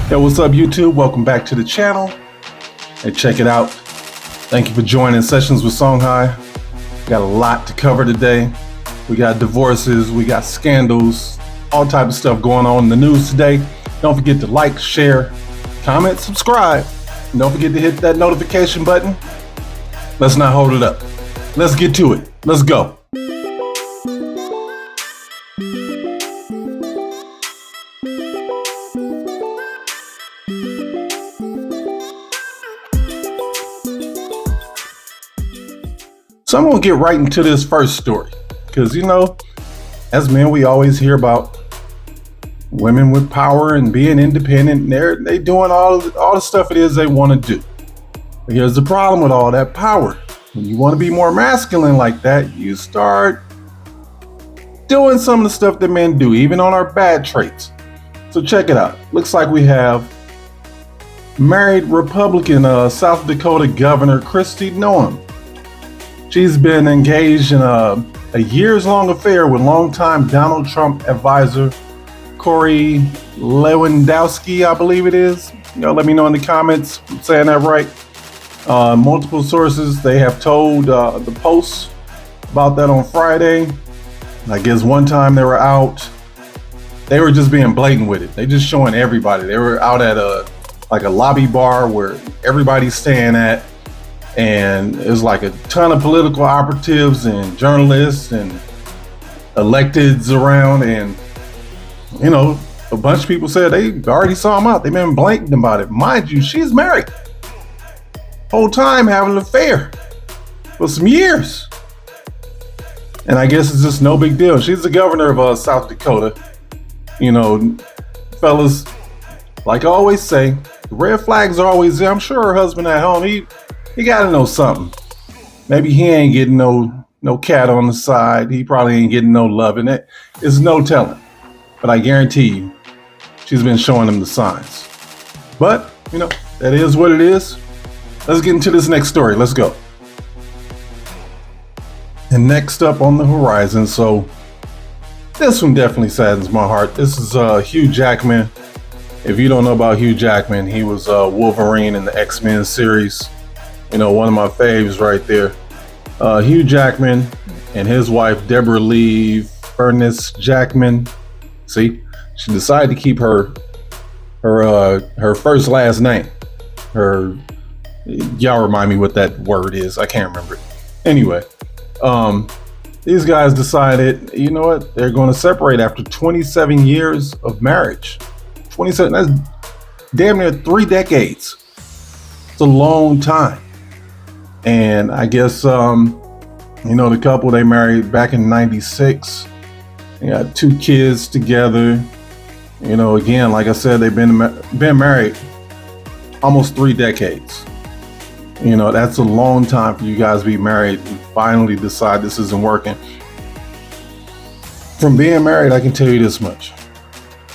Hey, what's up, YouTube? Welcome back to the channel. Hey, check it out. Thank you for joining Sessions with Songhai. Got a lot to cover today. We got divorces, we got scandals, all type of stuff going on in the news today. Don't forget to like, share, comment, subscribe. And don't forget to hit that notification button. Let's not hold it up. Let's get to it. Let's go. So I'm gonna get right into this first story, because as men, we always hear about women with power and being independent. And they doing all the stuff it is they want to do. But here's the problem with all that power: when you want to be more masculine like that, you start doing some of the stuff that men do, even on our bad traits. So check it out. Looks like we have married Republican South Dakota Governor Kristi Noem. She's been engaged in a years-long affair with longtime Donald Trump advisor Corey Lewandowski, I believe it is. Let me know in the comments if I'm saying that right. Multiple sources, they have told the Post about that on Friday. I guess one time they were out, they were just being blatant with it. They just showing everybody. They were out at a lobby bar where everybody's staying at. And it was like a ton of political operatives and journalists and electeds around. And, a bunch of people said they already saw him out. They've been blatant about it. Mind you, she's married. Whole time having an affair for some years. And I guess it's just no big deal. She's the governor of South Dakota. Fellas, like I always say, the red flags are always there. I'm sure her husband at home, he gotta know something. Maybe he ain't getting no cat on the side. He probably ain't getting no love in it. It's no telling. But I guarantee you, she's been showing him the signs. But, that is what it is. Let's get into this next story. Let's go. And next up on the horizon, so this one definitely saddens my heart. This is Hugh Jackman. If you don't know about Hugh Jackman, he was Wolverine in the X-Men series. One of my faves right there. Hugh Jackman and his wife, Deborah Lee Furness Jackman. See, she decided to keep her first last name. Y'all remind me what that word is. I can't remember it. Anyway, these guys decided, you know what? They're going to separate after 27 years of marriage. 27, that's damn near 3 decades. It's a long time. And I guess, the couple, they married back in 96. They got 2 kids together. Again, like I said, they've been married almost 3 decades. That's a long time for you guys to be married and finally decide this isn't working. From being married, I can tell you this much.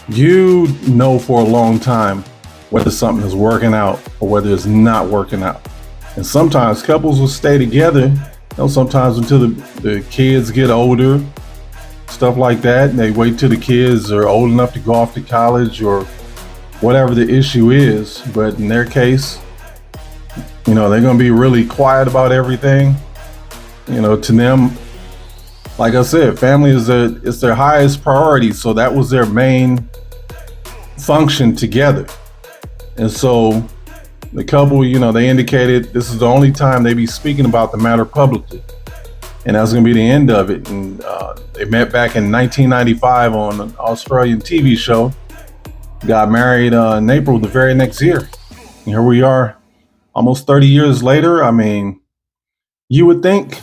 You know for a long time whether something is working out or whether it's not working out. And sometimes couples will stay together, sometimes until the kids get older, stuff like that. And they wait till the kids are old enough to go off to college or whatever the issue is. But in their case, they're going to be really quiet about everything. To them, like I said, family is their highest priority. So that was their main function together. And so the couple, they indicated this is the only time they be speaking about the matter publicly. And that's going to be the end of it. And they met back in 1995 on an Australian TV show. Got married in April the very next year. And here we are, almost 30 years later. I mean, you would think,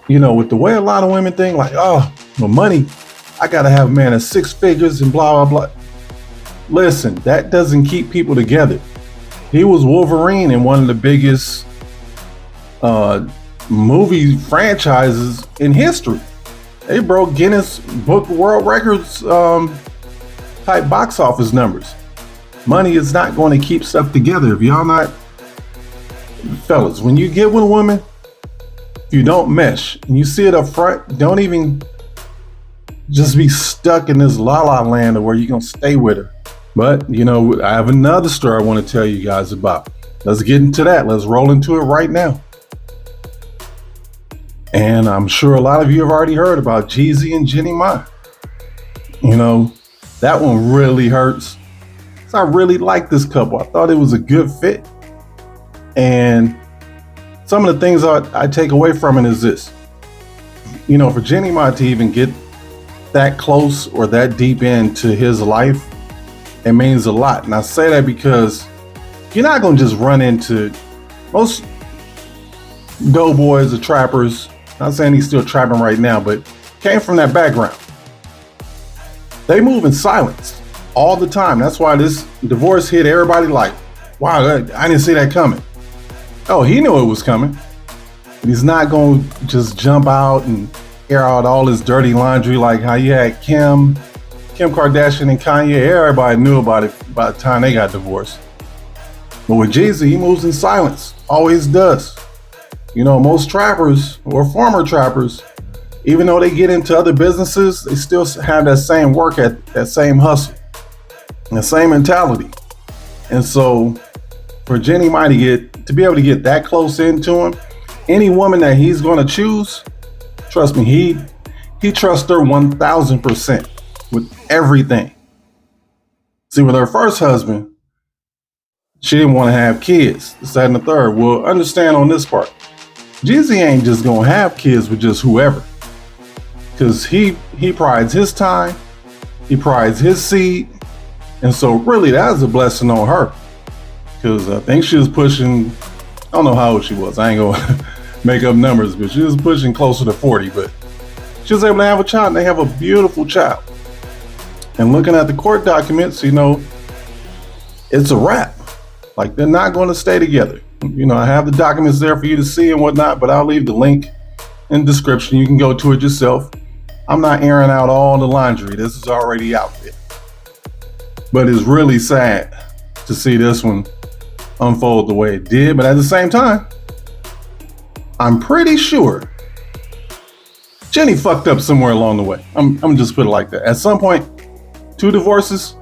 with the way a lot of women think, like, oh, well, money, I got to have a man at 6 figures and blah, blah, blah. Listen, that doesn't keep people together. He was Wolverine in one of the biggest movie franchises in history. They broke Guinness Book of World Records type box office numbers. Money is not going to keep stuff together. If y'all not, fellas, when you get with a woman, if you don't mesh and you see it up front, don't even just be stuck in this la la land of where you're going to stay with her. But, I have another story I want to tell you guys about. Let's get into that. Let's roll into it right now. And I'm sure a lot of you have already heard about Jeezy and Jeannie. That one really hurts. So I really like this couple. I thought it was a good fit. And some of the things I take away from it is this. For Jeannie to even get that close or that deep into his life, it means a lot. And I say that because you're not going to just run into most doughboys or trappers. Not saying he's still trapping right now, but came from that background. They move in silence all the time. That's why this divorce hit everybody like, wow, I didn't see that coming. Oh, he knew it was coming. He's not going to just jump out and air out all his dirty laundry like how you had Kim Kardashian and Kanye. Everybody knew about it by the time they got divorced. But with Jeezy, he moves in silence. Always does. Most trappers or former trappers, even though they get into other businesses, they still have that same work at that same hustle, the same mentality. And so for Jeannie to be able to get that close into him, any woman that he's going to choose, trust me, he trusts her 1000% with everything. See, with her first husband, she didn't want to have kids, this, that, and the third. Well, understand on this part, Jeezy ain't just going to have kids with just whoever. Because he prides his time, he prides his seed. And so really that is a blessing on her. Because I think she was pushing, I don't know how old she was. I ain't going to make up numbers, but she was pushing closer to 40. But she was able to have a child, and they have a beautiful child. And looking at the court documents, it's a wrap. Like, they're not going to stay together. I have the documents there for you to see and whatnot, but I'll leave the link in the description. You can go to it yourself. I'm not airing out all the laundry. This is already out there. But it's really sad to see this one unfold the way it did. But at the same time, I'm pretty sure Jenny fucked up somewhere along the way. I'm just put it like that. At some point, 2 divorces,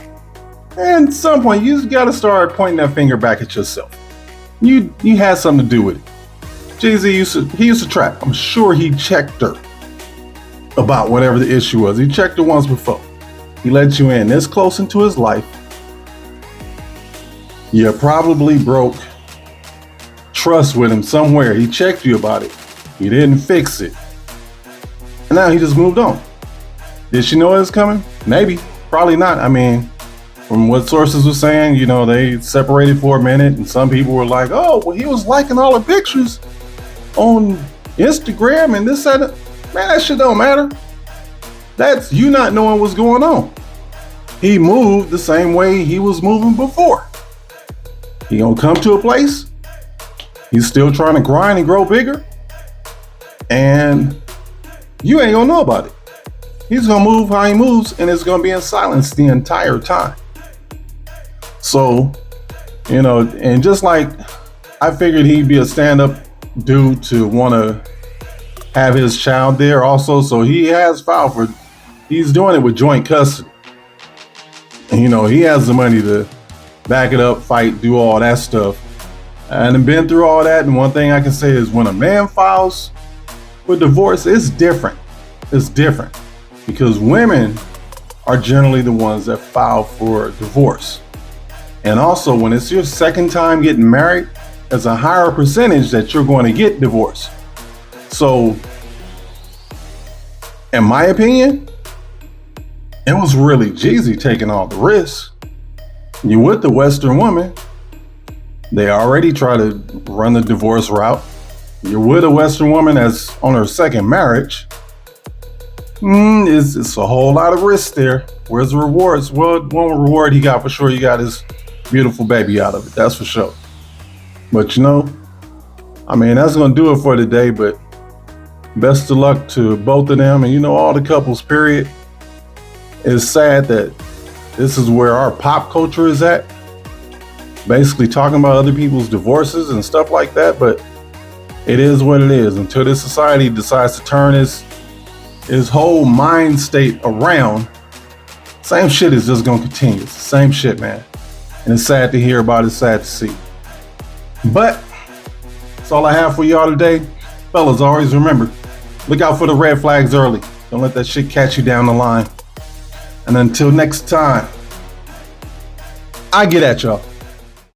and at some point you just gotta start pointing that finger back at yourself. You had something to do with it. Jeezy used to trap. I'm sure he checked her about whatever the issue was. He checked her once before. He let you in this close into his life. You probably broke trust with him somewhere. He checked you about it. He didn't fix it. And now he just moved on. Did she know it was coming? Maybe. Probably not. I mean, from what sources were saying, they separated for a minute, and some people were like, oh, well, he was liking all the pictures on Instagram and this, that. Man, that shit don't matter. That's you not knowing what's going on. He moved the same way he was moving before. He gonna come to a place. He's still trying to grind and grow bigger. And you ain't gonna know about it. He's gonna move how he moves, and it's gonna be in silence the entire time. So, and just like I figured he'd be a stand-up dude to want to have his child there also. So he has filed for, he's doing it with joint custody. And, he has the money to back it up, fight, do all that stuff. And I've been through all that. And one thing I can say is when a man files for divorce, it's different. It's different because women are generally the ones that file for divorce. And also when it's your second time getting married, there's a higher percentage that you're going to get divorced. So, in my opinion, it was really Jeezy taking all the risks. You with the Western woman, they already try to run the divorce route. You're with a Western woman that's on her second marriage. It's a whole lot of risk there. Where's the rewards? Well, one reward he got for sure, he got his beautiful baby out of it. That's for sure. But that's going to do it for today. But best of luck to both of them and, all the couples, period. It's sad that this is where our pop culture is at. Basically talking about other people's divorces and stuff like that. But it is what it is until this society decides to turn its whole mind state around Same shit is just gonna continue. It's the same shit, man. And it's sad to hear about, it's sad to see. But that's all I have for y'all today. Fellas, always remember, look out for the red flags early. Don't let that shit catch you down the line. And until next time, I get at y'all.